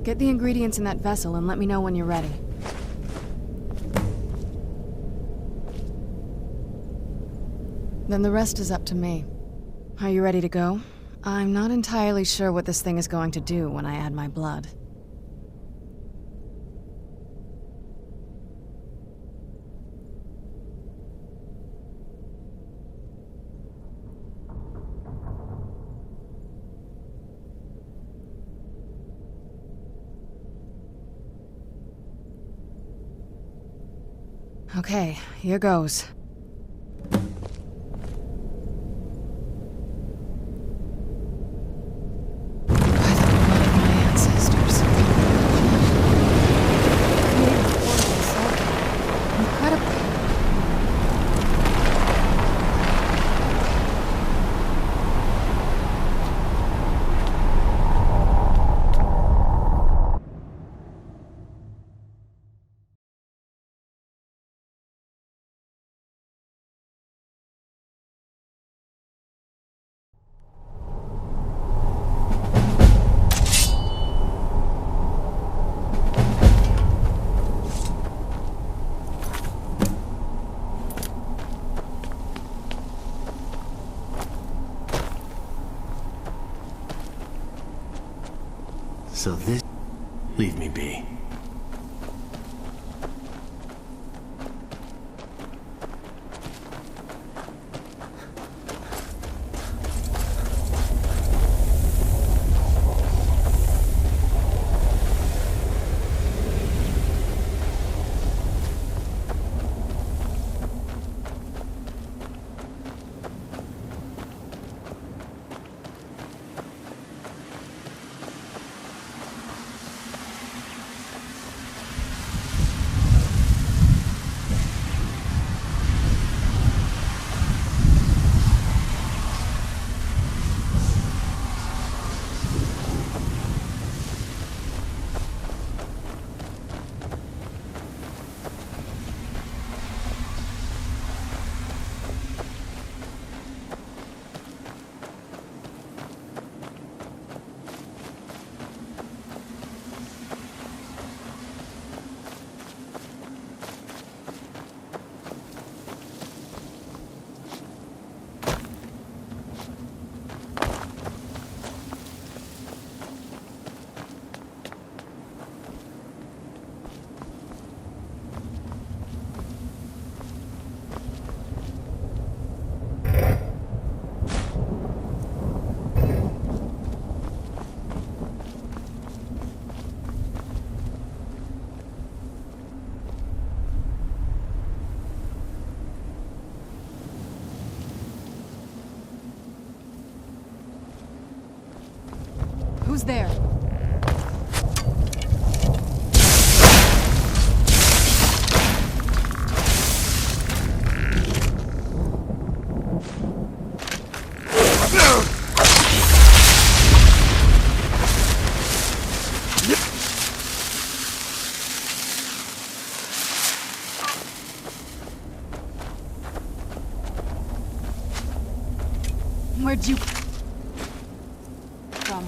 Get the ingredients in that vessel and let me know when you're ready. Then the rest is up to me. Are you ready to go? I'm not entirely sure what this thing is going to do when I add my blood. Okay, here goes. So this... Leave me be. Who's there? Where'd you... from?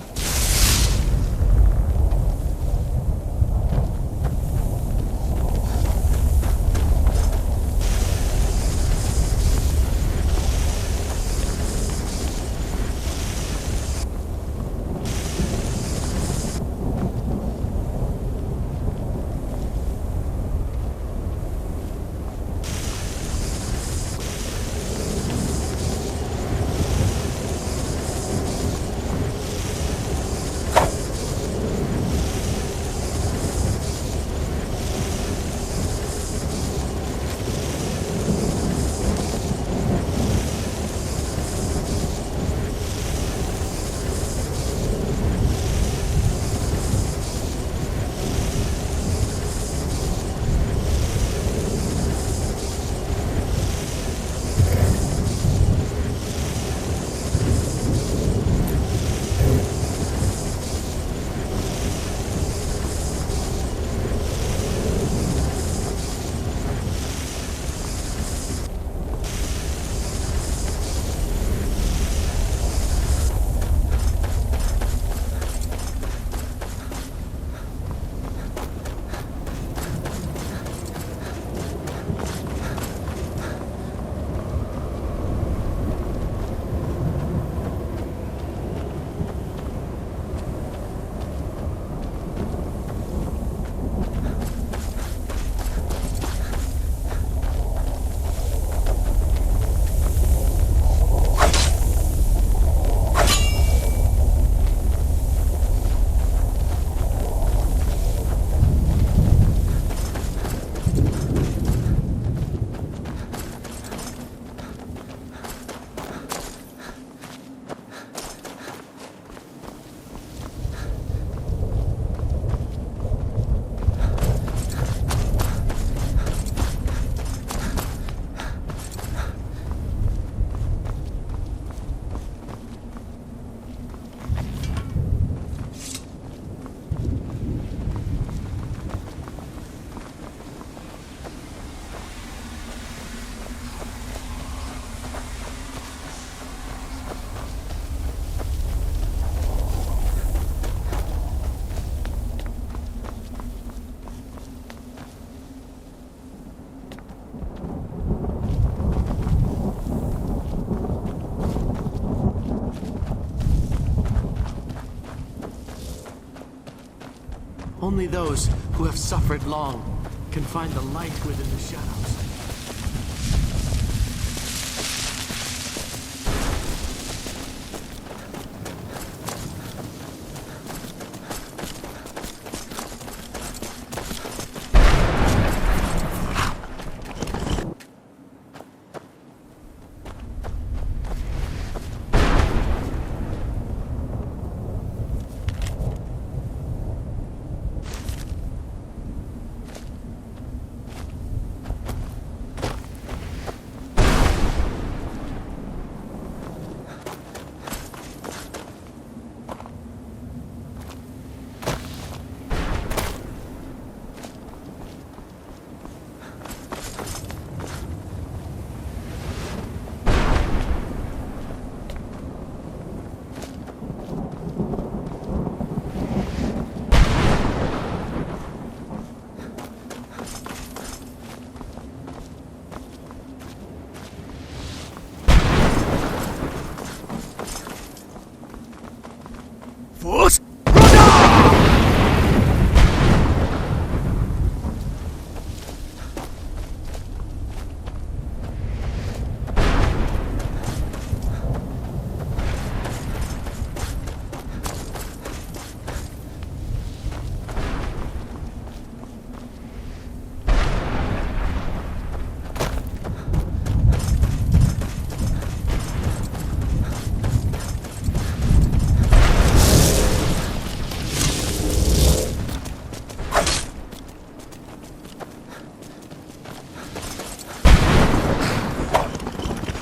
Only those who have suffered long can find the light within the shadows.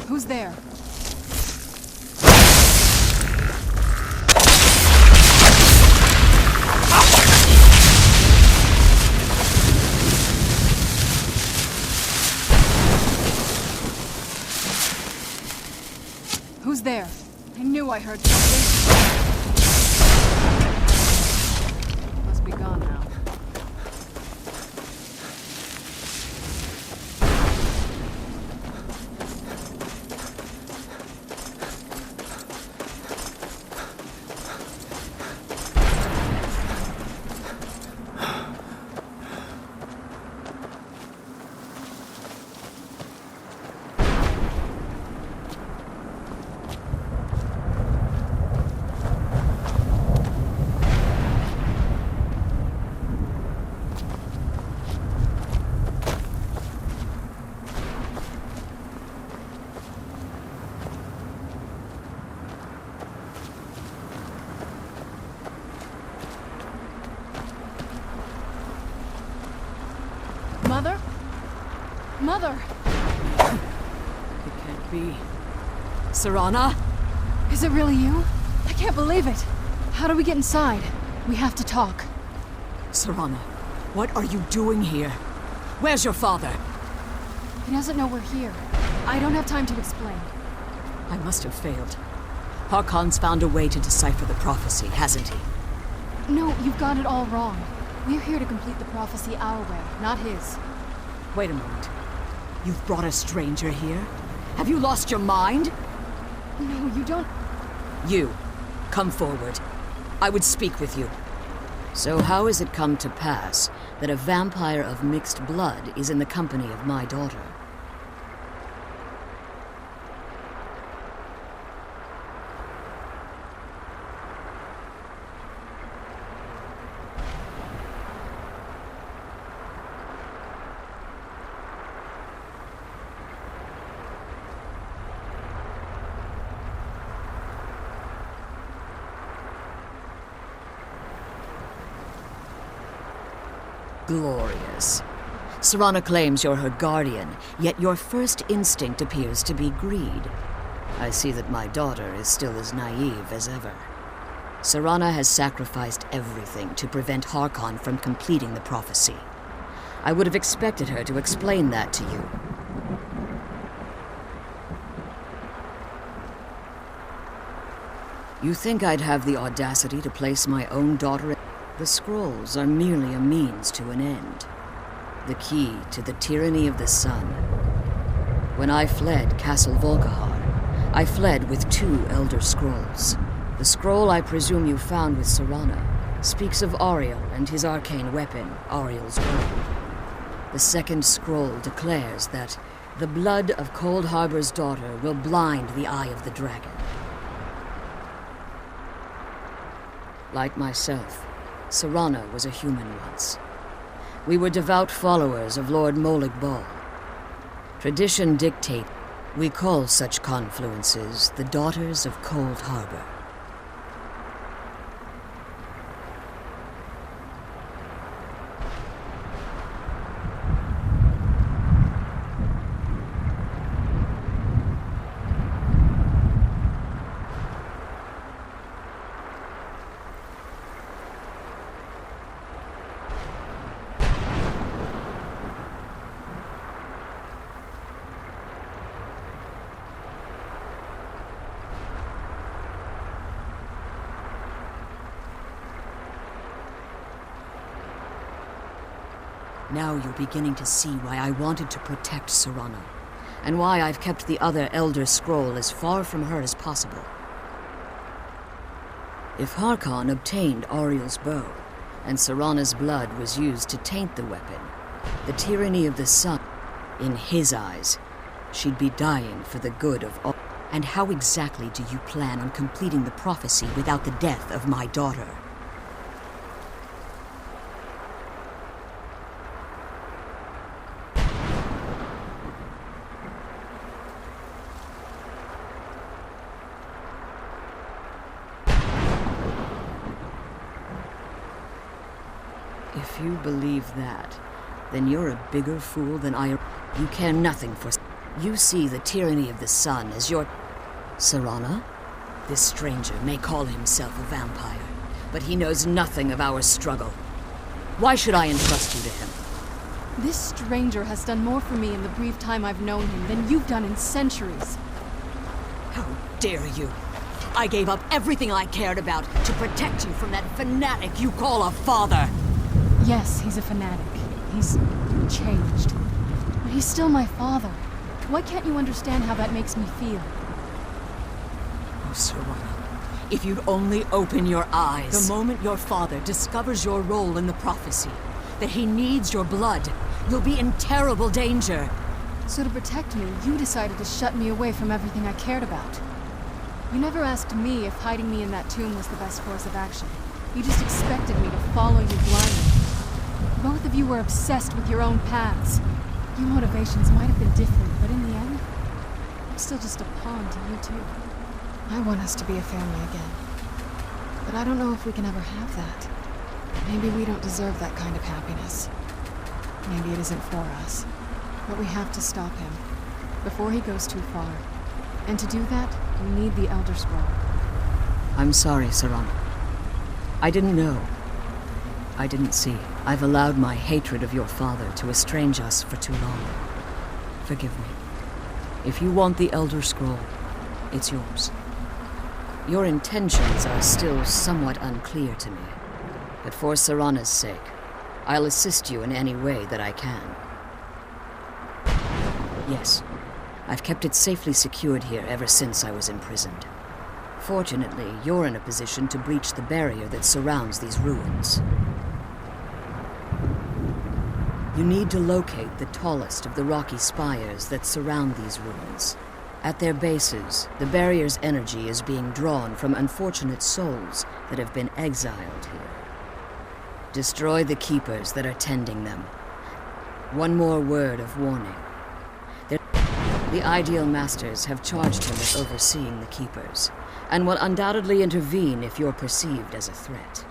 Who's there? Who's there? I knew I heard something. Must be gone now. Mother? Mother! It can't be. Sirana? Is it really you? I can't believe it. How do we get inside? We have to talk. Sirana, what are you doing here? Where's your father? He doesn't know we're here. I don't have time to explain. I must have failed. Harkon's found a way to decipher the prophecy, hasn't he? No, you've got it all wrong. We're here to complete the prophecy our way, not his. Wait a moment. You've brought a stranger here? Have you lost your mind? No, you don't... You, come forward. I would speak with you. So how has it come to pass that a vampire of mixed blood is in the company of my daughter? Glorious. Sirana claims you're her guardian, yet your first instinct appears to be greed. I see that my daughter is still as naive as ever. Sirana has sacrificed everything to prevent Harkon from completing the prophecy. I would have expected her to explain that to you. You think I'd have the audacity to place my own daughter in... The scrolls are merely a means to an end. The key to the tyranny of the sun. When I fled Castle Volkihar, I fled with 2 Elder Scrolls. The scroll I presume you found with Sirana speaks of Ariel and his arcane weapon, Ariel's bow. The second scroll declares that the blood of Cold Harbor's daughter will blind the eye of the dragon. Like myself, Serana was a human once. We were devout followers of Lord Molig Bal. Tradition dictates we call such confluences the Daughters of Cold Harbor. Now you're beginning to see why I wanted to protect Serana, and why I've kept the other Elder Scroll as far from her as possible. If Harkon obtained Ariel's bow, and Serana's blood was used to taint the weapon, the tyranny of the sun, in his eyes, she'd be dying for the good of all. And how exactly do you plan on completing the prophecy without the death of my daughter? If you believe that, then you're a bigger fool than I. You care nothing for. You see the tyranny of the sun as your. Serana? This stranger may call himself a vampire, but he knows nothing of our struggle. Why should I entrust you to him? This stranger has done more for me in the brief time I've known him than you've done in centuries. How dare you! I gave up everything I cared about to protect you from that fanatic you call a father! Yes, he's a fanatic. He's changed. But he's still my father. Why can't you understand how that makes me feel? Oh, Serana, if you'd only open your eyes. The moment your father discovers your role in the prophecy, that he needs your blood, you'll be in terrible danger. So to protect me, you decided to shut me away from everything I cared about. You never asked me if hiding me in that tomb was the best course of action. You just expected me to follow you blindly. Both of you were obsessed with your own paths. Your motivations might have been different, but in the end, I'm still just a pawn to you too. I want us to be a family again. But I don't know if we can ever have that. Maybe we don't deserve that kind of happiness. Maybe it isn't for us. But we have to stop him, before he goes too far. And to do that, we need the Elder Scroll. I'm sorry, Serana. I didn't know. I didn't see. I've allowed my hatred of your father to estrange us for too long. Forgive me. If you want the Elder Scroll, it's yours. Your intentions are still somewhat unclear to me, but for Serana's sake, I'll assist you in any way that I can. Yes, I've kept it safely secured here ever since I was imprisoned. Fortunately, you're in a position to breach the barrier that surrounds these ruins. You need to locate the tallest of the rocky spires that surround these ruins. At their bases, the barrier's energy is being drawn from unfortunate souls that have been exiled here. Destroy the keepers that are tending them. One more word of warning. The Ideal Masters have charged him with overseeing the keepers, and will undoubtedly intervene if you're perceived as a threat.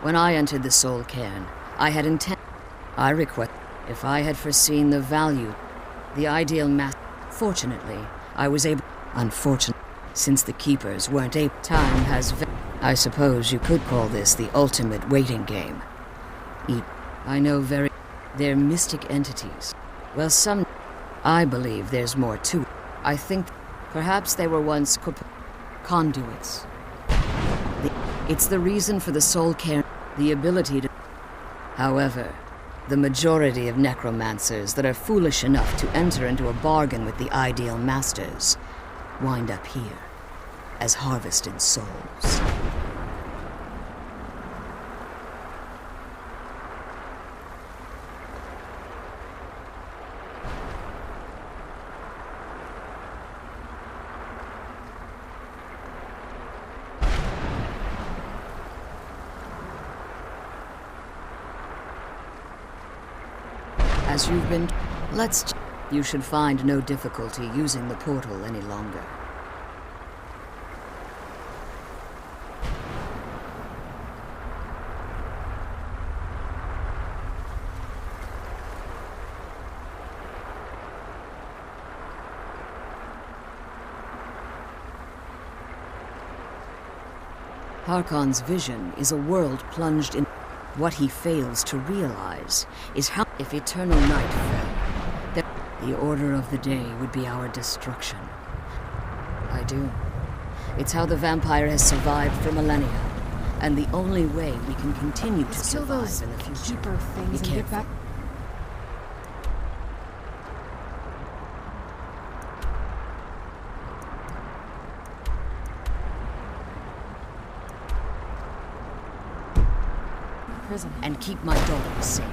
When I entered the Soul Cairn, I had I request if I had foreseen the value, the Ideal Master. Fortunately, I was able. Unfortunately, since the keepers weren't able. Time has. I suppose you could call this the ultimate waiting game. I know very. They're mystic entities. Well, I believe there's more to it. I think perhaps they were once conduits. It's the reason for the Soul Cairn, the ability to. However, the majority of necromancers that are foolish enough to enter into a bargain with the Ideal Masters wind up here. as harvested souls. As you've been... You should find no difficulty using the portal any longer. Harkon's vision is a world plunged in... What he fails to realize is how, if eternal night fell, the order of the day would be our destruction. I do. It's how the vampire has survived for millennia, and the only way we can continue to survive in the future. Keeper things and get back. Prison. And keep my daughter safe.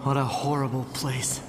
What a horrible place.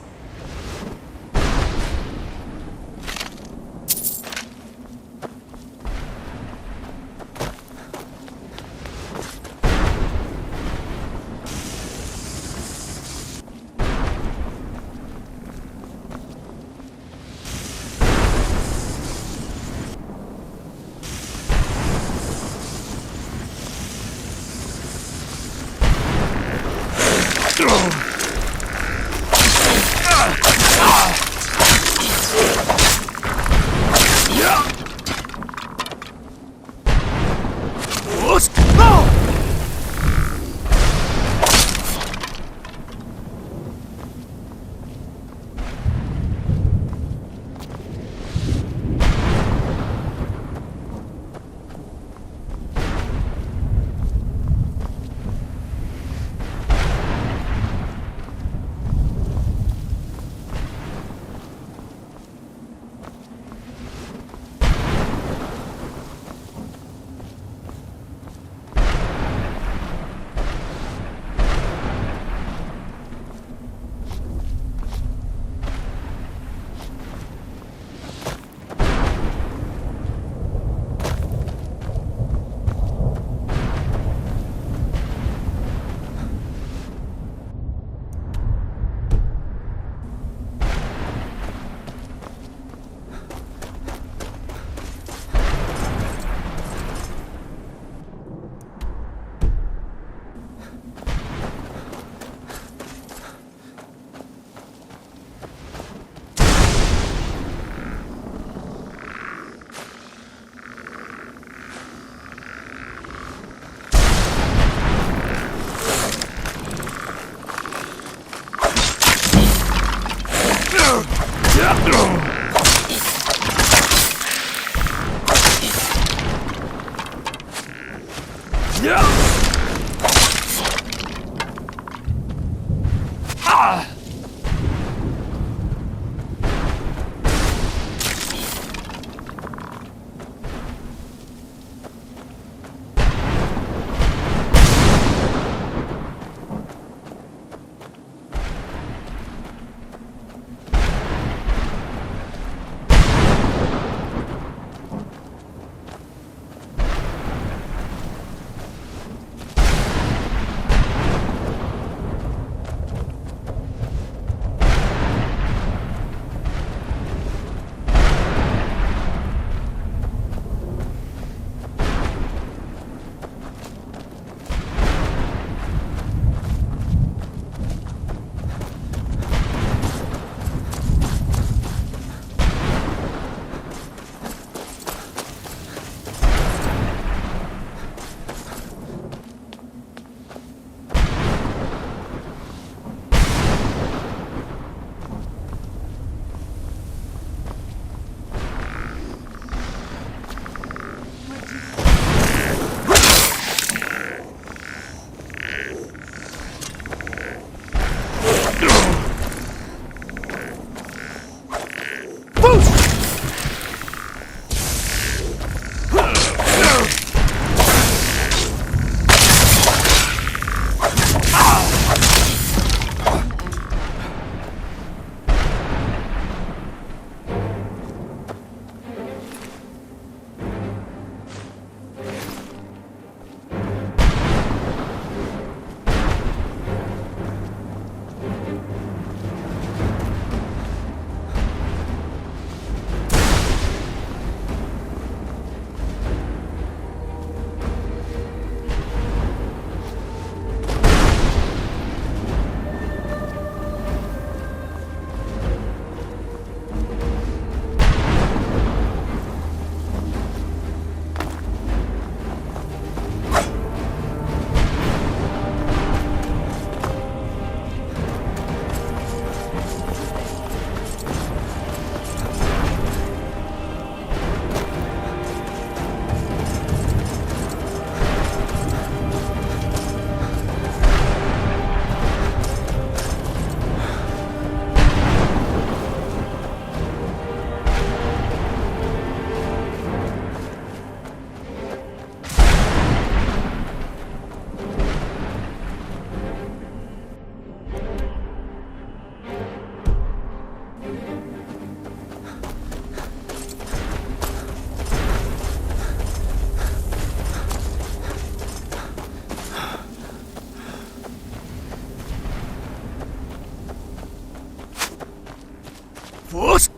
First,